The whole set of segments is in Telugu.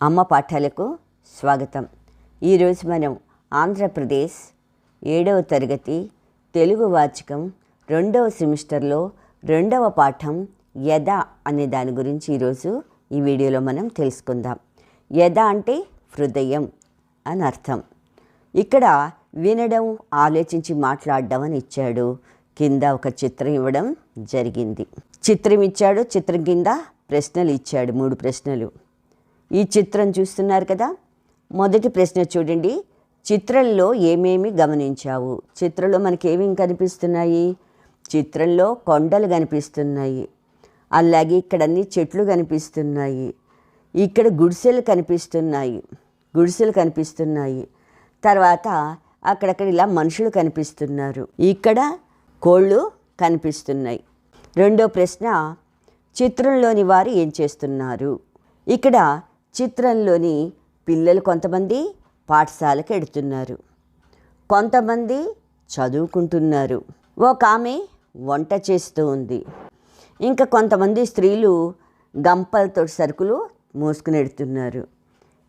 అమ్మ పాఠాలకు స్వాగతం. ఈరోజు మనం ఆంధ్రప్రదేశ్ 7వ తరగతి తెలుగు వాచకం 2వ సెమిస్టర్లో 2వ పాఠం యద అనే దాని గురించి ఈరోజు ఈ వీడియోలో మనం తెలుసుకుందాం. యద అంటే హృదయం అని అర్థం. ఇక్కడ వినడం, ఆలోచించి మాట్లాడడం అని ఇచ్చాడు. కింద ఒక చిత్రం ఇవ్వడం జరిగింది. చిత్రం ఇచ్చాడు, చిత్రం కింద ప్రశ్నలు ఇచ్చాడు, 3 ప్రశ్నలు. ఈ చిత్రం చూస్తున్నారు కదా. మొదటి ప్రశ్న చూడండి. చిత్రంలో ఏమేమి గమనించావు? చిత్రంలో మనకి ఏమేమి కనిపిస్తున్నాయి? చిత్రంలో కొండలు కనిపిస్తున్నాయి, అలాగే ఇక్కడ అన్ని చెట్లు కనిపిస్తున్నాయి, ఇక్కడ గుడిసెలు కనిపిస్తున్నాయి, తర్వాత అక్కడక్కడ ఇలా మనుషులు కనిపిస్తున్నారు, ఇక్కడ కోళ్ళు కనిపిస్తున్నాయి. రెండో ప్రశ్న, చిత్రంలోని వారు ఏం చేస్తున్నారు? ఇక్కడ చిత్రంలోని పిల్లలు కొంతమంది పాఠశాలకు వెడుతున్నారు, కొంతమంది చదువుకుంటున్నారు, ఒక ఆమె వంట చేస్తూ ఉంది, ఇంకా కొంతమంది స్త్రీలు గంపలతో సరుకులు మోసుకుని వెడుతున్నారు.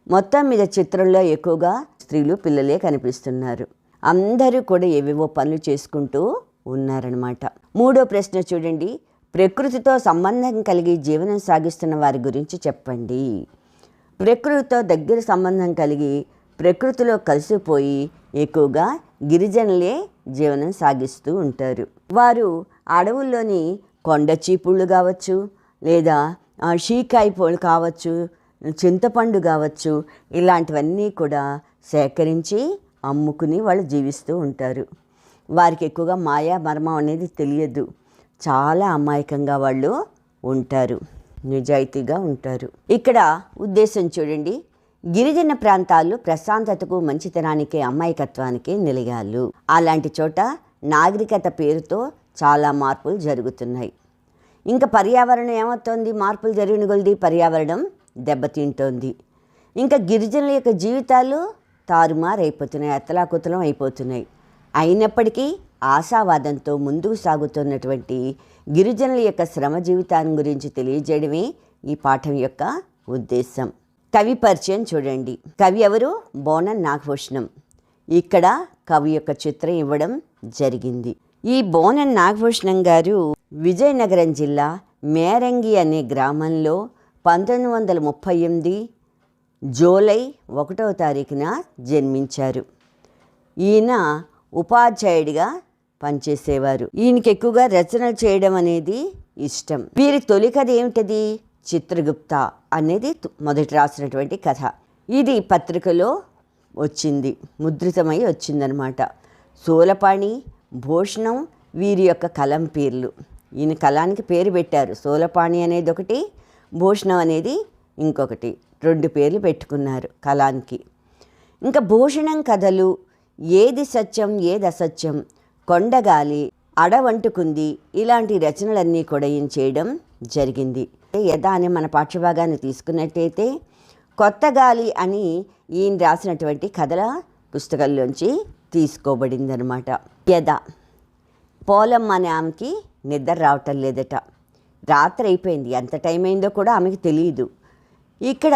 మొత్తం మీద చిత్రంలో ఎక్కువగా స్త్రీలు, పిల్లలే కనిపిస్తున్నారు. అందరూ కూడా ఏవేవో పనులు చేసుకుంటూ ఉన్నారనమాట. మూడో ప్రశ్న చూడండి. ప్రకృతితో సంబంధం కలిగి జీవనం సాగిస్తున్న వారి గురించి చెప్పండి. ప్రకృతితో దగ్గర సంబంధం కలిగి ప్రకృతిలో కలిసిపోయి ఎక్కువగా గిరిజనులే జీవనం సాగిస్తూ ఉంటారు. వారు అడవుల్లోని కొండ చీపుళ్ళు కావచ్చు, లేదా షీకాయ పూలు కావచ్చు, చింతపండు కావచ్చు, ఇలాంటివన్నీ కూడా సేకరించి అమ్ముకుని వాళ్ళు జీవిస్తూ ఉంటారు. వారికి ఎక్కువగా మాయా మర్మం అనేది తెలియదు. చాలా అమాయకంగా వాళ్ళు ఉంటారు, నిజాయితీగా ఉంటారు. ఇక్కడ ఉద్దేశం చూడండి. గిరిజన ప్రాంతాలు ప్రశాంతతకు, మంచితనానికి, అమాయకత్వానికి నిలయాలు. అలాంటి చోట నాగరికత పేరుతో చాలా మార్పులు జరుగుతున్నాయి. ఇంకా పర్యావరణం ఏమవుతోంది? మార్పులు జరిగిన కొలది పర్యావరణం దెబ్బతింటోంది. ఇంకా గిరిజనుల యొక్క జీవితాలు తారుమారైపోతున్నాయి, అతలాకుతలం అయిపోతున్నాయి. అయినప్పటికీ ఆశావాదంతో ముందుకు సాగుతున్నటువంటి గిరిజనుల యొక్క శ్రమ జీవితాన్ని గురించి తెలియజేయడమే ఈ పాఠం యొక్క ఉద్దేశం. కవి పరిచయం చూడండి. కవి ఎవరు? బోనన్ నాగభూషణం. ఇక్కడ కవి యొక్క చిత్రం ఇవ్వడం జరిగింది. ఈ బోనన్ నాగభూషణం గారు విజయనగరం జిల్లా మేరంగి అనే గ్రామంలో 1938 జూలై 1వ తారీఖున జన్మించారు. ఈయన ఉపాధ్యాయుడిగా పనిచేసేవారు. ఈయనకి ఎక్కువగా రచనలు చేయడం అనేది ఇష్టం. వీరి తొలి కథ ఏమిటది? చిత్రగుప్త అనేది మొదటి రాసినటువంటి కథ. ఇది పత్రికలో వచ్చింది, ముద్రితమై వచ్చిందనమాట. సూలపాణి, భూషణం వీరి యొక్క కలం పేర్లు. ఈయన కలానికి పేరు పెట్టారు. సూలపాణి అనేది ఒకటి, భూషణం అనేది ఇంకొకటి, 2 పేర్లు పెట్టుకున్నారు కలానికి. ఇంకా భూషణం కథలు ఏది సత్యం, ఏది అసత్యం, కొండగాలి, అడవంటుకుంది, ఇలాంటి రచనలన్నీ కూడా ఈయన చేయడం జరిగింది. యథా అనే మన పాఠ్యభాగాన్ని తీసుకున్నట్టయితే కొత్త గాలి అని ఈయన రాసినటువంటి కథల పుస్తకంలోంచి తీసుకోబడింది అనమాట. యథా పోలమ్మ అనే ఆమెకి నిద్ర రావటం లేదట. రాత్రి అయిపోయింది, ఎంత టైం అయిందో కూడా ఆమెకు తెలియదు. ఇక్కడ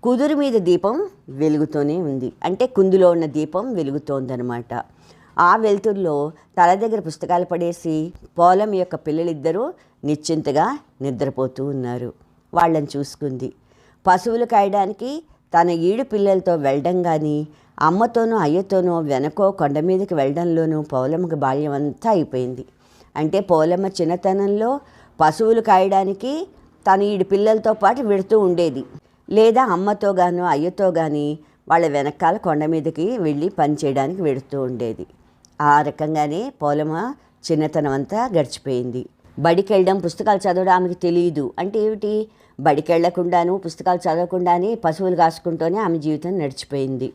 కుదురు మీద దీపం వెలుగుతూనే ఉంది, అంటే కుందులో ఉన్న దీపం వెలుగుతోందనమాట. ఆ వెలుతుల్లో తల దగ్గర పుస్తకాలు పడేసి పోలం యొక్క పిల్లలిద్దరూ నిశ్చింతగా నిద్రపోతూ ఉన్నారు. వాళ్ళని చూసుకుంది. పశువులు కాయడానికి తన ఈడు పిల్లలతో వెళ్ళడం కానీ, అమ్మతోనూ అయ్యతోనూ వెనకో కొండ మీదకి వెళ్ళడంలోనూ పోలమ్మకి బాల్యం అంతా అయిపోయింది. అంటే పోలమ్మ చిన్నతనంలో పశువులు కాయడానికి తన ఈడు పిల్లలతో పాటు వెడుతూ ఉండేది, లేదా అమ్మతో గానో అయ్యతో కానీ వాళ్ళ వెనకాల కొండ మీదకి వెళ్ళి పని చేయడానికి వెడుతూ ఉండేది. ఆ రకంగానే పోలమ్మ చిన్నతనం అంతా గడిచిపోయింది. బడికి వెళ్ళడం, పుస్తకాలు చదవడం ఆమెకు తెలియదు. అంటే ఏమిటి? బడికి వెళ్ళకుండాను, పుస్తకాలు చదవకుండానే పశువులు కాసుకుంటూనే ఆమె జీవితం నడిచిపోయింది.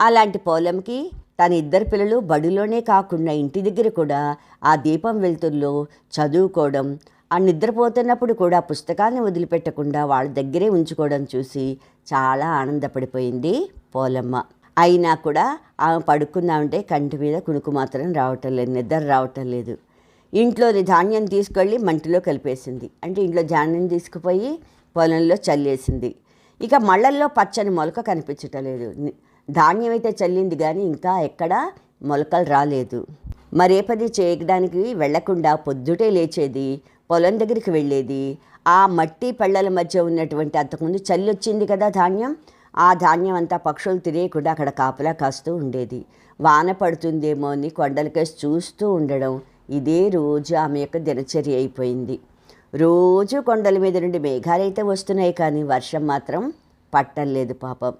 అలాంటి పోలమ్మకి తన 2 పిల్లలు బడిలోనే కాకుండా ఇంటి దగ్గర కూడా ఆ దీపం వెలుతుల్లో చదువుకోవడం, ఆ నిద్రపోతున్నప్పుడు కూడా పుస్తకాన్ని వదిలిపెట్టకుండా వాళ్ళ దగ్గరే ఉంచుకోవడం చూసి చాలా ఆనందపడిపోయింది పోలమ్మ. అయినా కూడా ఆమె పడుకుందామంటే కంటి మీద కునుకు మాత్రం రావటం లేదు, నిద్ర రావటం లేదు. ఇంట్లోని ధాన్యం తీసుకెళ్ళి మంటిలో కలిపేసింది. అంటే ఇంట్లో ధాన్యం తీసుకుపోయి పొలంలో చల్లేసింది. ఇక మళ్ళల్లో పచ్చని మొలక కనిపించటలేదు. ధాన్యం అయితే చల్లింది కానీ ఇంకా ఎక్కడ మొలకలు రాలేదు. మరే పని చేయడానికి వెళ్లకుండా పొద్దుటే లేచేది, పొలం దగ్గరికి వెళ్ళేది. ఆ మట్టి పళ్ళల మధ్య ఉన్నటువంటి అంతకుముందు చల్లి వచ్చింది కదా ధాన్యం, ఆ ధాన్యం అంతా పక్షులు తినేయకుండా అక్కడ కాపలా కాస్తూ ఉండేది. వాన పడుతుందేమో అని కొండలకేసి చూస్తూ ఉండడం, ఇదే రోజు ఆమె యొక్క దినచర్య అయిపోయింది. రోజు కొండల మీద నుండి మేఘాలైతే వస్తున్నాయి కానీ వర్షం మాత్రం పట్టలేదు పాపం.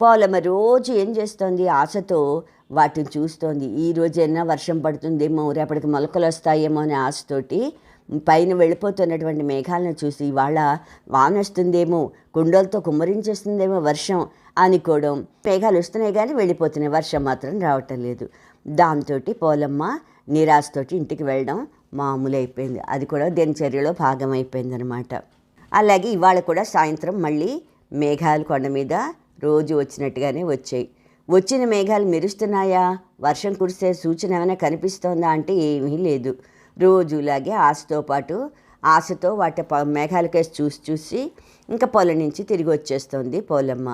పోలమ్మ రోజు ఏం చేస్తోంది, ఆశతో వాటిని చూస్తోంది. ఈ రోజైనా వర్షం పడుతుందేమో, రేపటికి మొలకలు వస్తాయేమో అనే ఆశతోటి పైన వెళ్ళిపోతున్నటువంటి మేఘాలను చూసి ఇవాళ వాన వస్తుందేమో, కుండలతో కుమ్మరించేస్తుందేమో వర్షం అనుకోవడం. మేఘాలు వస్తున్నాయి కానీ వెళ్ళిపోతున్నాయి, వర్షం మాత్రం రావటం లేదు. దాంతో పోలమ్మ నిరాశతోటి ఇంటికి వెళ్ళడం మామూలు అయిపోయింది. అది కూడా దినచర్యలో భాగం అయిపోయిందనమాట. అలాగే ఇవాళ కూడా సాయంత్రం మళ్ళీ మేఘాలు కొండ మీద రోజు వచ్చినట్టుగానే వచ్చాయి. వచ్చిన మేఘాలు మెరుస్తున్నాయా, వర్షం కురిసే సూచన ఏమైనా కనిపిస్తోందా అంటే ఏమీ లేదు. రోజులాగే ఆశతో వాటి మేఘాలకేసి చూసి ఇంకా పొలం నుంచి తిరిగి వచ్చేస్తుంది పోలమ్మ.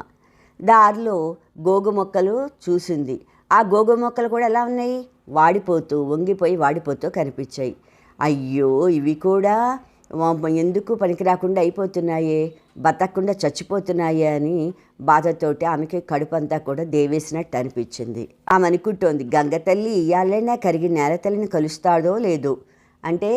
దారిలో గోగు మొక్కలు చూసింది. ఆ గోగు మొక్కలు కూడా ఎలా ఉన్నాయి, వంగిపోయి వాడిపోతూ కనిపించాయి. అయ్యో, ఇవి కూడా ఎందుకు పనికి రాకుండా అయిపోతున్నాయే, బతకకుండా చచ్చిపోతున్నాయే అని బాధతోటి ఆమెకి కడుపంతా కూడా దేవేసినట్టు అనిపించింది. ఆమె అనుకుంటోంది, గంగ తల్లి ఇయ్యాలైనా కరిగి నేల తల్లిని కలుస్తాడో లేదో, అంటే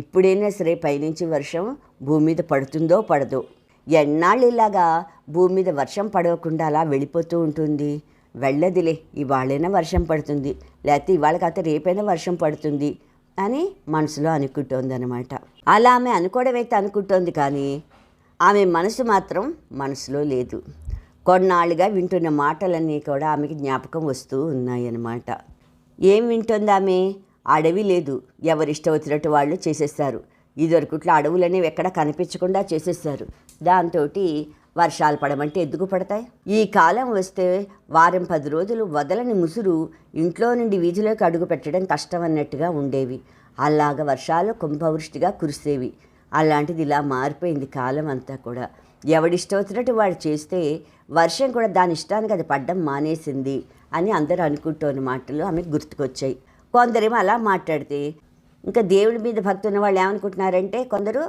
ఇప్పుడైనా సరే పైనుంచి వర్షం భూమి మీద పడుతుందో పడదో. ఎన్నాళ్ళు ఇలాగా భూమి మీద వర్షం పడవకుండా అలా వెళ్ళిపోతూ ఉంటుంది. వెళ్ళదిలే, ఇవాళైనా వర్షం పడుతుంది, లేకపోతే ఇవాళ కాకపోతే రేపైనా వర్షం పడుతుంది అని మనసులో అనుకుంటోంది అనమాట. అలా ఆమె అనుకోవడమైతే అనుకుంటోంది కానీ ఆమె మనసు మాత్రం మనసులో లేదు. కొన్నాళ్ళుగా వింటున్న మాటలన్నీ కూడా ఆమెకి జ్ఞాపకం వస్తూ ఉన్నాయన్నమాట. ఏం వింటుంది ఆమె, అడవి లేదు, ఎవరిష్టం వచ్చినట్టు వాళ్ళు చేసేస్తారు. ఇదివరకుట్లో అడవులనేవి ఎక్కడ కనిపించకుండా చేసేస్తారు. దాంతో వర్షాలు పడమంటే ఎందుకు పడతాయి, ఈ కాలం వస్తే వారం 10 రోజులు వదలని ముసురు ఇంట్లో నుండి వీధిలోకి అడుగు పెట్టడం కష్టం అన్నట్టుగా ఉండేవి. అలాగ వర్షాలు కుంభవృష్టిగా కురిసేవి. అలాంటిది ఇలా మారిపోయింది కాలం అంతా కూడా. ఎవడిష్టం వచ్చినట్టు వాడు చేస్తే వర్షం కూడా దాని ఇష్టానికి అది పడ్డం మానేసింది అని అందరూ అనుకుంటున్న మాటలు ఆమెకు గుర్తుకొచ్చాయి. కొందరేమో అలా మాట్లాడితే ఇంకా దేవుడి మీద భక్తి ఉన్న వాళ్ళు ఏమనుకుంటున్నారంటే కొందరు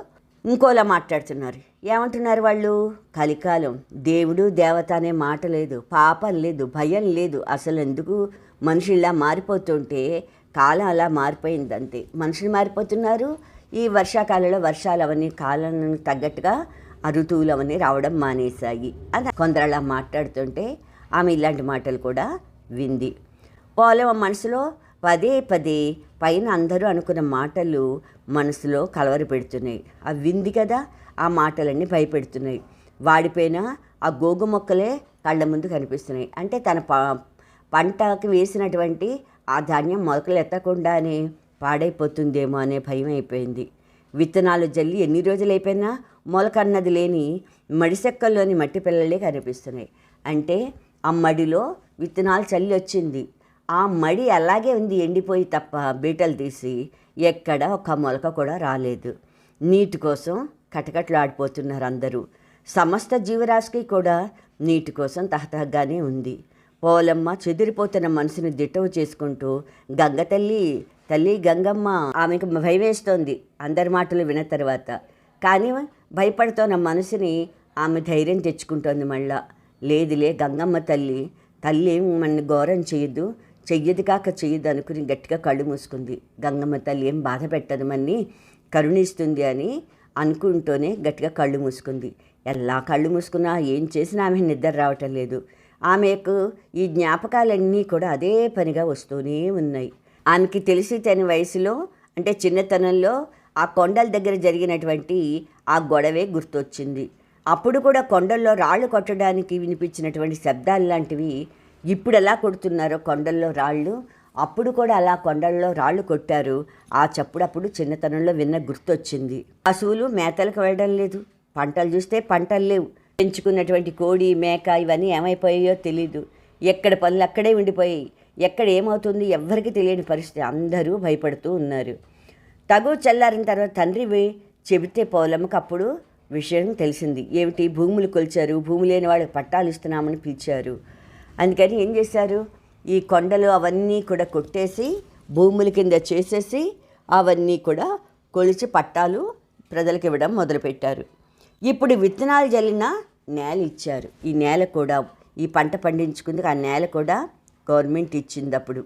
ఇంకోలా మాట్లాడుతున్నారు. ఏమంటున్నారు వాళ్ళు, కలికాలం, దేవుడు దేవత అనే మాట లేదు, పాపం లేదు, భయం లేదు, అసలు ఎందుకు మనుషులు ఇలా మారిపోతుంటే కాలం అలా మారిపోయింది అంతే. మనుషులు మారిపోతున్నారు. ఈ వర్షాకాలంలో వర్షాలు అవన్నీ కాలానికి తగ్గట్టుగా ఆ ఋతువులు అవన్నీ రావడం మానేశాయి అని కొందరు అలా మాట్లాడుతుంటే ఆమె ఇలాంటి మాటలు కూడా వింది. పోలమ్మ మనసులో పదే పైన అందరూ అనుకున్న మాటలు మనసులో కలవరి పెడుతున్నాయి. అవి వింది కదా, ఆ మాటలన్నీ భయపెడుతున్నాయి. వాడిపోయిన ఆ గోగు మొక్కలే కళ్ళ ముందు కనిపిస్తున్నాయి. అంటే తన పంటకి వేసినటువంటి ఆ ధాన్యం మొలకలు ఎత్తకుండానే పాడైపోతుందేమో అనే భయం అయిపోయింది. విత్తనాలు జల్లి ఎన్ని రోజులు అయిపోయినా మొలకన్నది లేని మడిసెక్కల్లోని మట్టి పిల్లలే కనిపిస్తున్నాయి. అంటే ఆ మడిలో విత్తనాలు చల్లి వచ్చింది, ఆ మడి అలాగే ఉంది ఎండిపోయి తప్ప బీటలు తీసి ఎక్కడ ఒక మొలక కూడా రాలేదు. నీటి కోసం కటకట్లాడిపోతున్నారు అందరూ. సమస్త జీవరాశికి కూడా నీటి కోసం తహతహగానే ఉంది. పోలమ్మ చెదిరిపోతున్న మనసుని దిట్టవు చేసుకుంటూ గంగ తల్లి గంగమ్మ ఆమెకు భయం వేస్తోంది అందరి మాటలు విన్న తర్వాత. కానీ భయపడుతున్న మనసుని ఆమె ధైర్యం తెచ్చుకుంటోంది. మళ్ళా లేదులే, గంగమ్మ తల్లి ఏం మన ఘోరం చెయ్యదు కాక చెయ్యదు అనుకుని గట్టిగా కళ్ళు మూసుకుంది. గంగమ్మ తల్లి ఏం బాధ పెట్టదు, మన్ని కరుణిస్తుంది అని అనుకుంటూనే గట్టిగా కళ్ళు మూసుకుంది. ఎలా కళ్ళు మూసుకున్నా ఏం చేసినా ఆమె నిద్ర రావటం లేదు. ఆమెకు ఈ జ్ఞాపకాలన్నీ కూడా అదే పనిగా వస్తూనే ఉన్నాయి. ఆమెకి తెలిసి తన వయసులో అంటే చిన్నతనంలో ఆ కొండల దగ్గర జరిగినటువంటి ఆ గొడవే గుర్తొచ్చింది. అప్పుడు కూడా కొండల్లో రాళ్ళు కొట్టడానికి వినిపించినటువంటి శబ్దాలు లాంటివి ఇప్పుడు ఎలా కొడుతున్నారో కొండల్లో రాళ్ళు, అప్పుడు కూడా అలా కొండల్లో రాళ్ళు కొట్టారు. ఆ చప్పుడప్పుడు చిన్నతనంలో విన్న గుర్తొచ్చింది. పశువులు మేతలకు వెళ్ళడం లేదు, పంటలు చూస్తే పంటలు లేవు, పెంచుకున్నటువంటి కోడి మేక ఇవన్నీ ఏమైపోయాయో తెలీదు. ఎక్కడ పనులు అక్కడే ఉండిపోయాయి. ఎక్కడ ఏమవుతుంది ఎవ్వరికి తెలియని పరిస్థితి. అందరూ భయపడుతూ ఉన్నారు. తగు చల్లారిన తర్వాత తండ్రి చెబితే పోలమ్మకు అప్పుడు విషయం తెలిసింది. ఏమిటి, భూములు కొలిచారు, భూమి లేని వాళ్ళకి పట్టాలు ఇస్తున్నామని పిలిచారు. అందుకని ఏం చేశారు, ఈ కొండలు అవన్నీ కూడా కొట్టేసి భూముల కింద చేసేసి అవన్నీ కూడా కొలిచి పట్టాలు ప్రజలకు ఇవ్వడం మొదలుపెట్టారు. ఇప్పుడు విత్తనాలు జల్లిన నేల ఇచ్చారు. ఈ నేల కూడా, ఈ పంట పండించుకుందుకు ఆ నేల కూడా గవర్నమెంట్ ఇచ్చింది. అప్పుడు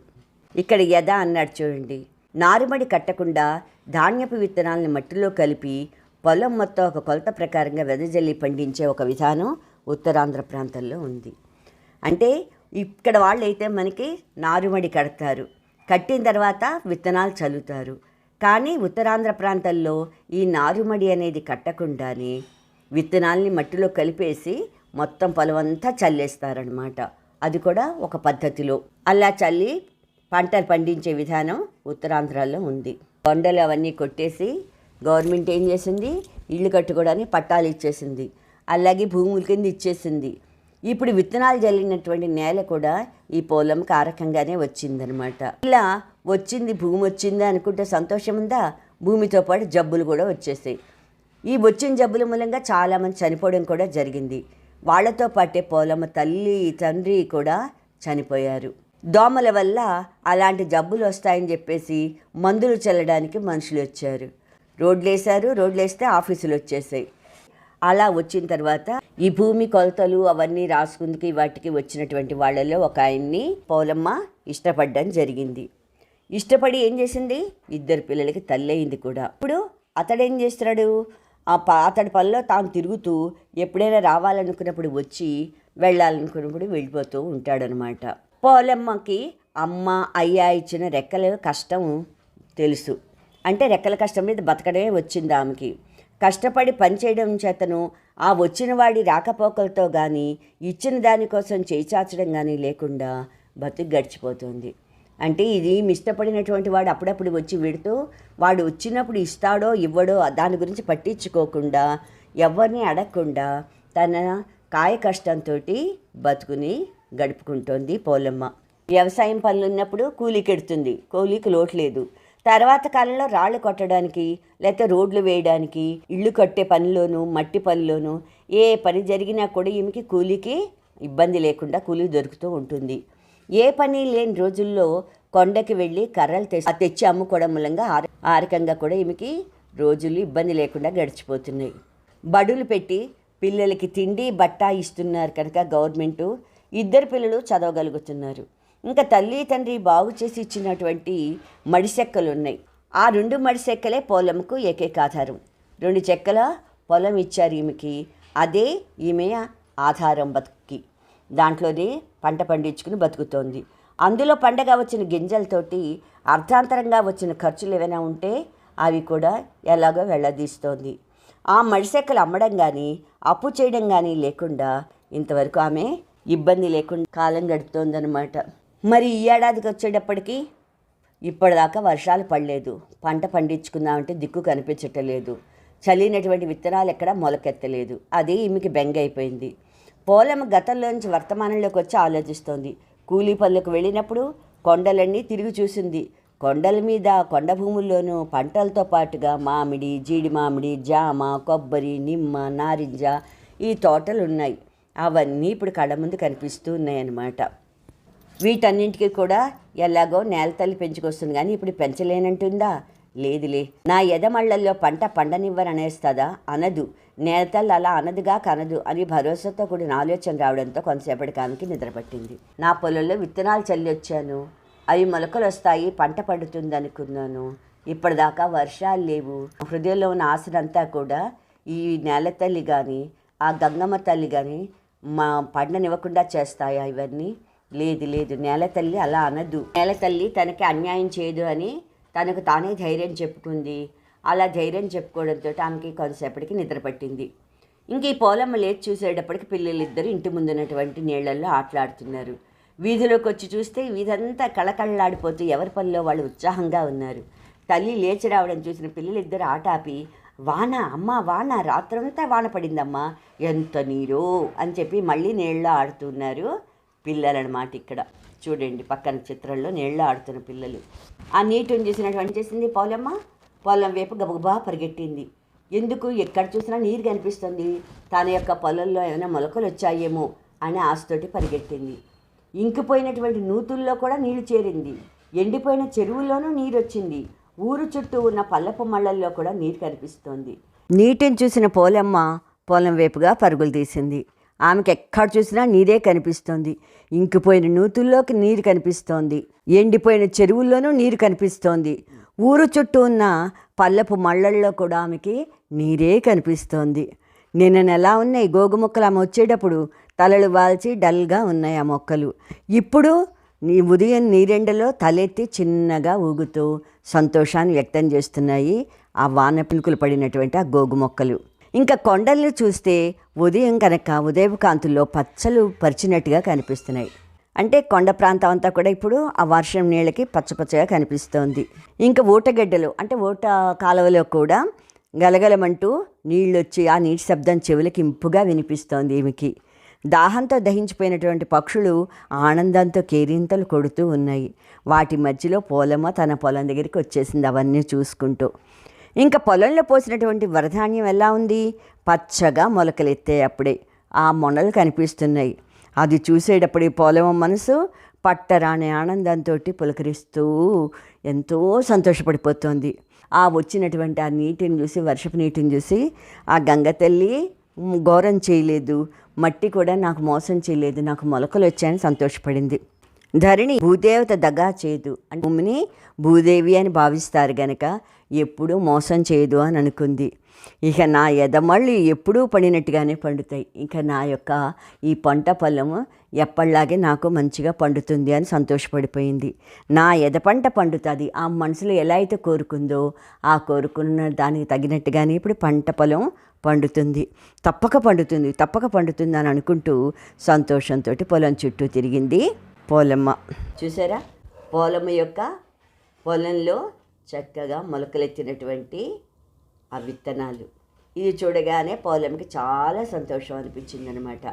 ఇక్కడ యథ అన్నాడు చూడండి, నారుమడి కట్టకుండా ధాన్యపు విత్తనాలను మట్టిలో కలిపి పొలం మొత్తం ఒక కొలత ప్రకారంగా వెదజల్లి పండించే ఒక విధానం ఉత్తరాంధ్ర ప్రాంతంలో ఉంది. అంటే ఇక్కడ వాళ్ళైతే మనకి నారుమడి కడతారు, కట్టిన తర్వాత విత్తనాలు చల్లుతారు. కానీ ఉత్తరాంధ్ర ప్రాంతాల్లో ఈ నారుమడి అనేది కట్టకుండానే విత్తనాల్ని మట్టిలో కలిపేసి మొత్తం పొలం అంతా చల్లేస్తారనమాట. అది కూడా ఒక పద్ధతిలో అలా చల్లి పంటలు పండించే విధానం ఉత్తరాంధ్రలో ఉంది. కొండలు అవన్నీ కొట్టేసి గవర్నమెంట్ ఏం చేసింది, ఇళ్ళు కట్టుకోవడానికి పట్టాలు ఇచ్చేసింది, అలాగే భూముల కింద ఇచ్చేసింది. ఇప్పుడు విత్తనాలు జల్లినటువంటి నేల కూడా ఈ పొలం కారకంగానే వచ్చిందనమాట. ఇలా వచ్చింది, భూమి వచ్చింది అనుకుంటే సంతోషం ఉందా, భూమితో పాటు జబ్బులు కూడా వచ్చేసాయి. ఈ వచ్చిన జబ్బుల మూలంగా చాలామంది చనిపోవడం కూడా జరిగింది. వాళ్లతో పాటే పొలం తల్లి తండ్రి కూడా చనిపోయారు. దోమల వల్ల అలాంటి జబ్బులు వస్తాయని చెప్పేసి మందులు చల్లడానికి మనుషులు వచ్చారు, రోడ్లు వేస్తే ఆఫీసులు వచ్చేసాయి. అలా వచ్చిన తర్వాత ఈ భూమి కొలతలు అవన్నీ రాసుకుందుకు వాటికి వచ్చినటువంటి వాళ్ళలో ఒక ఆయన్ని పోలమ్మ ఇష్టపడడం జరిగింది. ఇష్టపడి ఏం చేసింది, 2 పిల్లలకి తల్లి అయింది కూడా. ఇప్పుడు అతడేం చేస్తున్నాడు, అతడి పనిలో తాను తిరుగుతూ ఎప్పుడైనా రావాలనుకున్నప్పుడు వచ్చి వెళ్ళాలనుకున్నప్పుడు వెళ్ళిపోతూ ఉంటాడనమాట. పోలమ్మకి అమ్మ అయ్య ఇచ్చిన రెక్కల కష్టం తెలుసు. అంటే రెక్కల కష్టం మీద బతకడమే వచ్చింది ఆమెకి. కష్టపడి పనిచేయడం చేతను ఆ వచ్చిన వాడి రాకపోకలతో కానీ ఇచ్చిన దానికోసం చేయిచాచడం కానీ లేకుండా బతుకు గడిచిపోతుంది. అంటే ఇది ఇష్టపడినటువంటి వాడు అప్పుడప్పుడు వచ్చి వీడితో వాడు వచ్చినప్పుడు ఇస్తాడో ఇవ్వడో దాని గురించి పట్టించుకోకుండా ఎవరిని అడగకుండా తన కాయ కష్టంతో బతుకుని గడుపుకుంటోంది పోలమ్మ. వ్యవసాయం పనులు ఉన్నప్పుడు కూలీకి ఎడుతుంది, కూలీకి లోటు లేదు. తర్వాత కాలంలో రాళ్ళు కొట్టడానికి లేకపోతే రోడ్లు వేయడానికి ఇళ్ళు కట్టే పనిలోనూ మట్టి పనిలోనూ ఏ పని జరిగినా కూడా ఈమెకి కూలీకి ఇబ్బంది లేకుండా కూలీ దొరుకుతూ ఉంటుంది. ఏ పని లేని రోజుల్లో కొండకి వెళ్ళి కర్రలు తెచ్చి అమ్ముకోవడం మూలంగా ఆర్థికంగా కూడా ఈమెకి రోజులు ఇబ్బంది లేకుండా గడిచిపోతున్నాయి. బడులు పెట్టి పిల్లలకి తిండి బట్ట ఇస్తున్నారు కనుక గవర్నమెంటు 2 పిల్లలు చదవగలుగుతున్నారు. ఇంకా తల్లి తండ్రి బాగు చేసి ఇచ్చినటువంటి మడిసెక్కలు ఉన్నాయి. ఆ 2 మడిసెక్కలే పొలంకు ఏకైక ఆధారం. 2 చెక్కల పొలం ఇచ్చారు ఈమెకి. అదే ఈమె ఆధారం బతుకుకి. దాంట్లోనే పంట పండించుకుని బతుకుతోంది. అందులో పండగ వచ్చిన గింజలతోటి అర్థాంతరంగా వచ్చిన ఖర్చులు ఏమైనా ఉంటే అవి కూడా ఎలాగో వెళ్ళదీస్తోంది. ఆ మడిసెక్కలు అమ్మడం కానీ అప్పు చేయడం కానీ లేకుండా ఇంతవరకు ఆమె ఇబ్బంది లేకుండా కాలం గడుపుతోందనమాట. మరి ఈ ఏడాదికి వచ్చేటప్పటికి ఇప్పటిదాకా వర్షాలు పడలేదు, పంట పండించుకుందామంటే దిక్కు కనిపించటలేదు, చల్లినటువంటి విత్తనాలు ఎక్కడ మొలకెత్తలేదు. అది ఈమెకి బెంగ అయిపోయింది. పోలమ్మ గతంలోంచి వర్తమానంలోకి వచ్చి ఆలోచిస్తోంది. కూలీ పనులకు వెళ్ళినప్పుడు కొండలన్నీ తిరిగి చూసింది. కొండల మీద కొండ భూముల్లోనూ పంటలతో పాటుగా మామిడి, జీడి మామిడి, జామ, కొబ్బరి, నిమ్మ, నారింజ ఈ తోటలు ఉన్నాయి. అవన్నీ ఇప్పుడు కళ్ళ ముందు కనిపిస్తూ ఉన్నాయన్నమాట. వీటన్నింటికి కూడా ఎలాగో నేల తల్లి పెంచుకొస్తుంది, కానీ ఇప్పుడు పెంచలేనంటుందా? లేదులే, నా ఎదమళ్లల్లో పంట పండనివ్వరనేస్తుందా? అనదు. నేతలు అలా అనదుగా కనదు అని భరోసాతో కూడిన ఆలోచన రావడంతో కొంతసేపటికి ఆమెకి నిద్రపట్టింది. నా పొలంలో విత్తనాలు చల్లి వచ్చాను, అవి మొలకలు వస్తాయి, పంట పడుతుంది అనుకున్నాను. ఇప్పటిదాకా వర్షాలు లేవు. హృదయంలో ఉన్న ఆశనంతా కూడా ఈ నేల తల్లి కానీ ఆ గంగమ్మ తల్లి కానీ మా పండనివ్వకుండా చేస్తాయా ఇవన్నీ? లేదు లేదు, నేల తల్లి అలా అనదు. నేల తల్లి తనకి అన్యాయం చేయదు అని తనకు తానే ధైర్యం చెప్పుకుంది. అలా ధైర్యం చెప్పుకోవడంతో ఆమెకి కొంతసేపటికి నిద్ర పట్టింది. ఇంక ఈ పోలమ్మ లేచి చూసేటప్పటికి పిల్లలిద్దరు ఇంటి ముందున్నటువంటి నీళ్లల్లో ఆటలాడుతున్నారు. వీధిలోకి వచ్చి చూస్తే వీధంతా కళకళలాడిపోతూ ఎవరి పనిలో వాళ్ళు ఉత్సాహంగా ఉన్నారు. తల్లి లేచి రావడం చూసిన పిల్లలిద్దరు ఆట ఆపి, వాన అమ్మ వాన, రాత్రంతా వాన పడిందమ్మా, ఎంత నీరో అని చెప్పి మళ్ళీ నీళ్ళలో ఆడుతున్నారు పిల్లలన్నమాట. ఇక్కడ చూడండి పక్కన చిత్రంలో నీళ్ళలో ఆడుతున్న పిల్లలు. ఆ నీటిని చూసినటువంటి చేసింది పోలమ్మ, పొలం వైపు గబగబా పరిగెట్టింది. ఎందుకు ఎక్కడ చూసినా నీరు కనిపిస్తుంది, తన యొక్క పొలంలో ఏమైనా మొలకలు వచ్చాయేమో అని ఆశతోటి పరిగెట్టింది. ఇంకిపోయినటువంటి నూతుల్లో కూడా నీళ్లు చేరింది, ఎండిపోయిన చెరువుల్లోనూ నీరు వచ్చింది, ఊరు చుట్టూ ఉన్న పల్లపు మళ్ళల్లో కూడా నీరు కనిపిస్తోంది. నీటిని చూసిన పోలమ్మ పొలం వైపుగా పరుగులు తీసింది. ఆమెకు ఎక్కడ చూసినా నీరే కనిపిస్తోంది. ఇంకిపోయిన నూతుల్లోకి నీరు కనిపిస్తోంది, ఎండిపోయిన చెరువుల్లోనూ నీరు కనిపిస్తోంది, ఊరు చుట్టూ ఉన్న పల్లపు మళ్ళల్లో కూడా ఆమెకి నీరే కనిపిస్తోంది. నిన్న ఎలా ఉన్నాయి గోగు మొక్కలు, ఆమె వచ్చేటప్పుడు తలలు వాల్చి డల్గా ఉన్నాయి ఆ మొక్కలు. ఇప్పుడు ఉదయం నీరెండలో తలెత్తి చిన్నగా ఊగుతూ సంతోషాన్ని వ్యక్తం చేస్తున్నాయి ఆ వాన పిలుకులు పడినటువంటి ఆ గోగు మొక్కలు. ఇంకా కొండల్ని చూస్తే ఉదయం కనుక ఉదయపు కాంతుల్లో పచ్చలు పరిచినట్టుగా కనిపిస్తున్నాయి. అంటే కొండ ప్రాంతం అంతా కూడా ఇప్పుడు ఆ వర్షం నీళ్ళకి పచ్చపచ్చగా కనిపిస్తోంది. ఇంకా ఊటగడ్డలు అంటే ఊట కాలువలో కూడా గలగలమంటూ నీళ్ళు వచ్చి ఆ నీటి శబ్దం చెవులకి ఇంపుగా వినిపిస్తోంది ఈమెకి. దాహంతో దహించిపోయినటువంటి పక్షులు ఆనందంతో కేరింతలు కొడుతూ ఉన్నాయి. వాటి మధ్యలో పోలమ్మ తన పొలం దగ్గరికి వచ్చేసింది అవన్నీ చూసుకుంటూ. ఇంకా పొలంలో పోసినటువంటి వరధాన్యం ఎలా ఉంది, పచ్చగా మొలకలెత్తాయి. అప్పుడే ఆ మొనలు కనిపిస్తున్నాయి. అది చూసేటప్పుడు పోలమ్మ మనసు పట్టరాని ఆనందంతో పులకరిస్తూ ఎంతో సంతోషపడిపోతుంది. ఆ వచ్చినటువంటి ఆ నీటిని చూసి, వర్షపు నీటిని చూసి ఆ గంగ తల్లి ఘోరం చేయలేదు, మట్టి కూడా నాకు మోసం చేయలేదు, నాకు మొలకలు వచ్చాయని సంతోషపడింది. ధరణి భూదేవత దగా చేయదు అంటే భూమిని భూదేవి అని భావిస్తారు గనక ఎప్పుడూ మోసం చేయదు అని అనుకుంది. ఇక నా ఎదమళ్ళు ఎప్పుడూ పడినట్టుగానే పండుతాయి, ఇక నా యొక్క ఈ పంట పొలము ఎప్పటిలాగే నాకు మంచిగా పండుతుంది అని సంతోషపడిపోయింది. నా ఎద పంట పండుతుంది, ఆ మనసులో ఎలా అయితే కోరుకుందో ఆ కోరుకున్న దానికి తగినట్టుగానే ఇప్పుడు పంట పొలం పండుతుంది, తప్పక పండుతుంది, తప్పక పండుతుంది అని అనుకుంటూ సంతోషంతో పొలం చుట్టూ తిరిగింది పోలమ్మ. చూసారా, పోలమ్మ యొక్క పొలంలో చక్కగా మొలకలెత్తినటువంటి ఆ విత్తనాలు. ఇది చూడగానే పోలమ్మకి చాలా సంతోషం అనిపించింది అనమాట.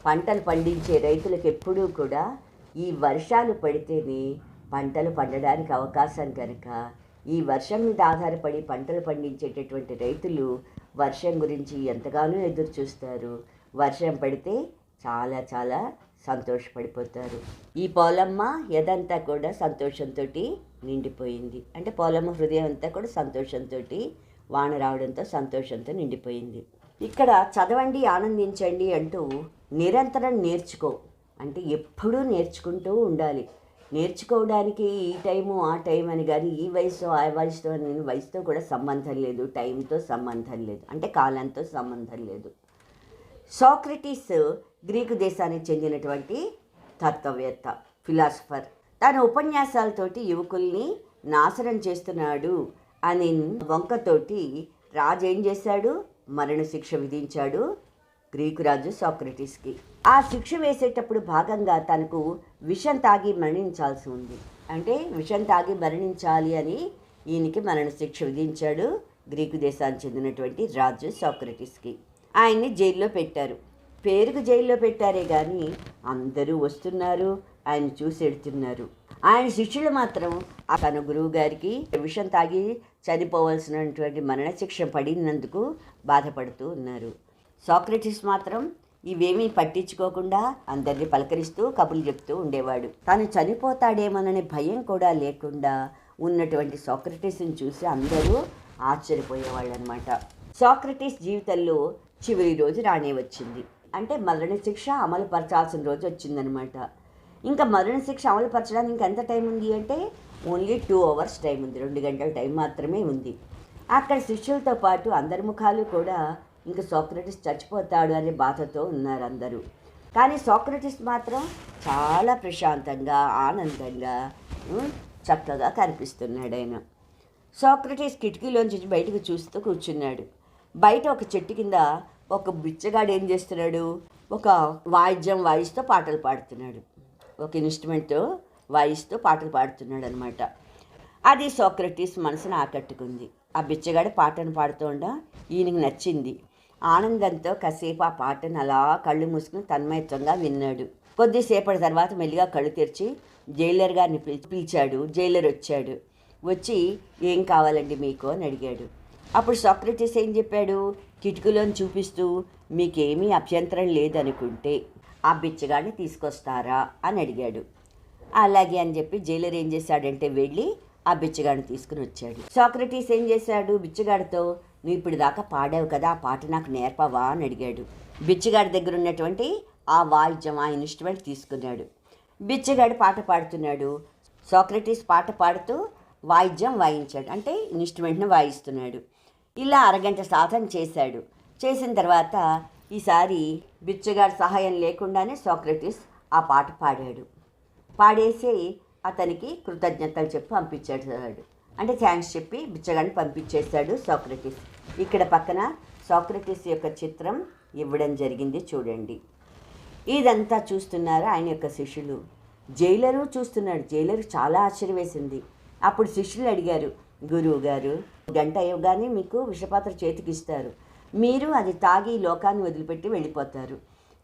పంటలు పండించే రైతులకు ఎప్పుడూ కూడా ఈ వర్షాలు పడితేనే పంటలు పండడానికి అవకాశం కనుక ఈ వర్షం మీద ఆధారపడి పంటలు పండించేటటువంటి రైతులు వర్షం గురించి ఎంతగానో ఎదురు చూస్తారు. వర్షం పడితే చాలా చాలా సంతోషపడిపోతారు. ఈ పోలమ్మ ఎదంతా కూడా సంతోషంతో నిండిపోయింది. అంటే పోలమ్మ హృదయం అంతా కూడా సంతోషంతో, వాన రావడంతో సంతోషంతో నిండిపోయింది. ఇక్కడ చదవండి, ఆనందించండి అంటూ నిరంతరం నేర్చుకో అంటే ఎప్పుడూ నేర్చుకుంటూ ఉండాలి. నేర్చుకోవడానికి ఈ టైము ఆ టైం అని కానీ ఈ వయసు ఆ వయసుతో అని వయసుతో కూడా సంబంధం లేదు, టైంతో సంబంధం లేదు, అంటే కాలంతో సంబంధం లేదు. సాక్రటీస్ గ్రీకు దేశానికి చెందినటువంటి తత్వవేత్త, ఫిలాసఫర్. తన ఉపన్యాసాలతోటి యువకుల్ని నాశనం చేస్తున్నాడు అని వంకతోటి రాజు ఏం చేశాడు, మరణశిక్ష విధించాడు గ్రీకు రాజు సాక్రటీస్కి. ఆ శిక్ష వేసేటప్పుడు భాగంగా తనకు విషం తాగి మరణించాల్సి ఉంది. అంటే విషం తాగి మరణించాలి అని ఈయనకి మరణశిక్ష విధించాడు గ్రీకు దేశానికి చెందినటువంటి రాజు సాక్రటీస్కి. ఆయన్ని జైల్లో పెట్టారు. పేరుకు జైల్లో పెట్టారే కానీ అందరూ వస్తున్నారు, ఆయన చూసి ఎడుతున్నారు. ఆయన శిష్యులు మాత్రం తన గురువు గారికి విషం తాగి చనిపోవలసినటువంటి మరణశిక్ష పడినందుకు బాధపడుతూ ఉన్నారు. సాక్రటీస్ మాత్రం ఇవేమీ పట్టించుకోకుండా అందరినీ పలకరిస్తూ కబుర్లు చెప్తూ ఉండేవాడు. తాను చనిపోతాడేమోననే భయం కూడా లేకుండా ఉన్నటువంటి సాక్రటీస్ని చూసి అందరూ ఆశ్చర్యపోయేవాళ్ళు అనమాట. సాక్రటీస్ జీవితంలో చివరి రోజు రానే వచ్చింది. అంటే మరణశిక్ష అమలు పరచాల్సిన రోజు వచ్చిందనమాట. ఇంకా మరణశిక్ష అమలు పరచడానికి ఇంకెంత టైం ఉంది అంటే ఓన్లీ 2 hours టైం ఉంది, 2 గంటల టైం మాత్రమే ఉంది. అక్కడ శిష్యులతో పాటు అందరి ముఖాలు కూడా ఇంకా సాక్రటీస్ చచ్చిపోతాడు అనే బాధతో ఉన్నారు అందరూ. కానీ సాక్రటీస్ మాత్రం చాలా ప్రశాంతంగా ఆనందంగా చక్కగా కనిపిస్తున్నాడు ఆయన. సాక్రటీస్ కిటికీలోంచి బయటకు చూస్తూ కూర్చున్నాడు. బయట ఒక చెట్టు కింద ఒక బిచ్చగాడు ఏం చేస్తున్నాడు, ఒక వాయిద్యం వాయిస్తూ పాటలు పాడుతున్నాడు, ఒక ఇన్స్ట్రుమెంట్తో వాయిస్తూ పాటలు పాడుతున్నాడు అనమాట. అది సాక్రటీస్ మనసును ఆకట్టుకుంది. ఆ బిచ్చగాడు పాటను పాడుతుండా ఈయనకి నచ్చింది. ఆనందంతో కాసేపు ఆ పాటను అలా కళ్ళు మూసుకుని తన్మయత్వంగా విన్నాడు. కొద్దిసేపటి తర్వాత మెల్లిగా కళ్ళు తెరిచి జైలర్ గారిని పిలిచాడు. జైలర్ వచ్చాడు. వచ్చి ఏం కావాలండి మీకు అని అడిగాడు. అప్పుడు సాక్రటీస్ ఏం చెప్పాడు, కిటికీలోని చూపిస్తూ, మీకేమీ అభ్యంతరం లేదనుకుంటే ఆ బిచ్చగాడిని తీసుకొస్తారా అని అడిగాడు. అలాగే అని చెప్పి జైలర్ ఏం చేశాడంటే వెళ్ళి ఆ బిచ్చగాడిని తీసుకుని వచ్చాడు. సాక్రటీస్ ఏం చేశాడు, బిచ్చగాడితో, నువ్వు ఇప్పుడు దాకా పాడావు కదా, ఆ పాట నాకు నేర్పవా అని అడిగాడు. బిచ్చగాడి దగ్గర ఉన్నటువంటి ఆ వాయిద్యం, ఆ ఇన్స్ట్రుమెంట్ తీసుకున్నాడు. బిచ్చగాడు పాట పాడుతున్నాడు. సాక్రటీస్ పాట పాడుతూ వాయిద్యం వాయించాడు, అంటే ఇన్స్ట్రుమెంట్ని వాయిస్తున్నాడు. ఇలా అరగంట సాధన చేశాడు. చేసిన తర్వాత ఈసారి బిచ్చగాడి సహాయం లేకుండానే సాక్రటీస్ ఆ పాట పాడాడు. పాడేసి అతనికి కృతజ్ఞతలు చెప్పి పంపించేసాడు. అంటే థ్యాంక్స్ చెప్పి బిచ్చగాడిని పంపించేశాడు సాక్రటీస్. ఇక్కడ పక్కన సాక్రటీస్ యొక్క చిత్రం ఇవ్వడం జరిగింది, చూడండి. ఇదంతా చూస్తున్నారు ఆయన యొక్క శిష్యులు. జైలరు చూస్తున్నాడు. జైలరు చాలా ఆశ్చర్యం వేసింది. అప్పుడు శిష్యులు అడిగారు, గురువు గారు, గంట అయ్యగానే మీకు విషపాత్ర చేతికి ఇస్తారు, మీరు అది తాగి లోకాన్ని వదిలిపెట్టి వెళ్ళిపోతారు.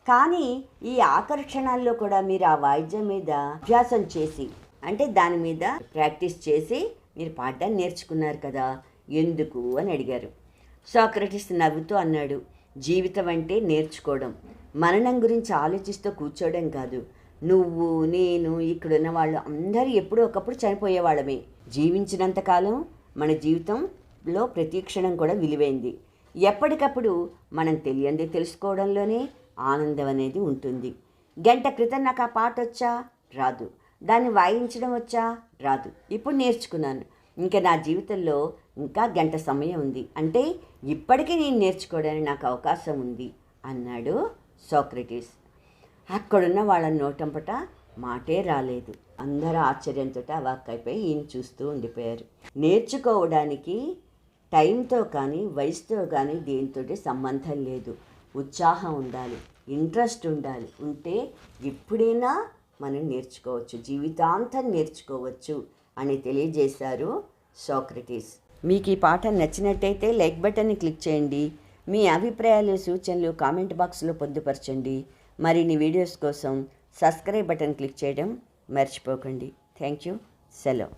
కానీ ఈ ఆకర్షణాల్లో కూడా మీరు ఆ వాయిద్యం మీద అభ్యాసం చేసి, అంటే దాని మీద ప్రాక్టీస్ చేసి మీరు పాడడాన్ని నేర్చుకున్నారు కదా, ఎందుకు అని అడిగారు. సాక్రటీస్ నవ్వుతూ అన్నాడు, జీవితం అంటే నేర్చుకోవడం, మరణం గురించి ఆలోచిస్తూ కూర్చోవడం కాదు. నువ్వు, నేను, ఇక్కడున్న వాళ్ళు అందరూ ఎప్పుడో ఒకప్పుడు చనిపోయేవాళ్ళమే. జీవించినంతకాలం మన జీవితంలో ప్రతి క్షణం కూడా విలువైంది. ఎప్పటికప్పుడు మనం తెలియంది తెలుసుకోవడంలోనే ఆనందం అనేది ఉంటుంది. గంట క్రితం నాకు ఆ పాట వచ్చా? రాదు. దాన్ని వాయించడం వచ్చా? రాదు. ఇప్పుడు నేర్చుకున్నాను. ఇంకా నా జీవితంలో ఇంకా గంట సమయం ఉంది, అంటే ఇప్పటికీ నేను నేర్చుకోవడానికి నాకు అవకాశం ఉంది అన్నాడు సాక్రటీస్. అక్కడున్న వాళ్ళ నోటంపట మాటే రాలేదు. అందరూ ఆశ్చర్యంతో అవాక్కైపోయి ఈయన చూస్తూ ఉండిపోయారు. నేర్చుకోవడానికి టైంతో కానీ వయసుతో కానీ దేనితో సంబంధం లేదు. ఉత్సాహం ఉండాలి, ఇంట్రెస్ట్ ఉండాలి. ఉంటే ఎప్పుడైనా మనం నేర్చుకోవచ్చు, జీవితాంతం నేర్చుకోవచ్చు అని తెలియజేశారు సాక్రటీస్. మీకు ఈ పాఠం నచ్చినట్టయితే లైక్ బటన్ని క్లిక్ చేయండి. మీ అభిప్రాయాలు, సూచనలు కామెంట్ బాక్స్లో పొందుపరచండి. మరిన్ని వీడియోస్ కోసం సబ్స్క్రైబ్ బటన్ క్లిక్ చేయడం మర్చిపోకండి. Thank you. సెలవు.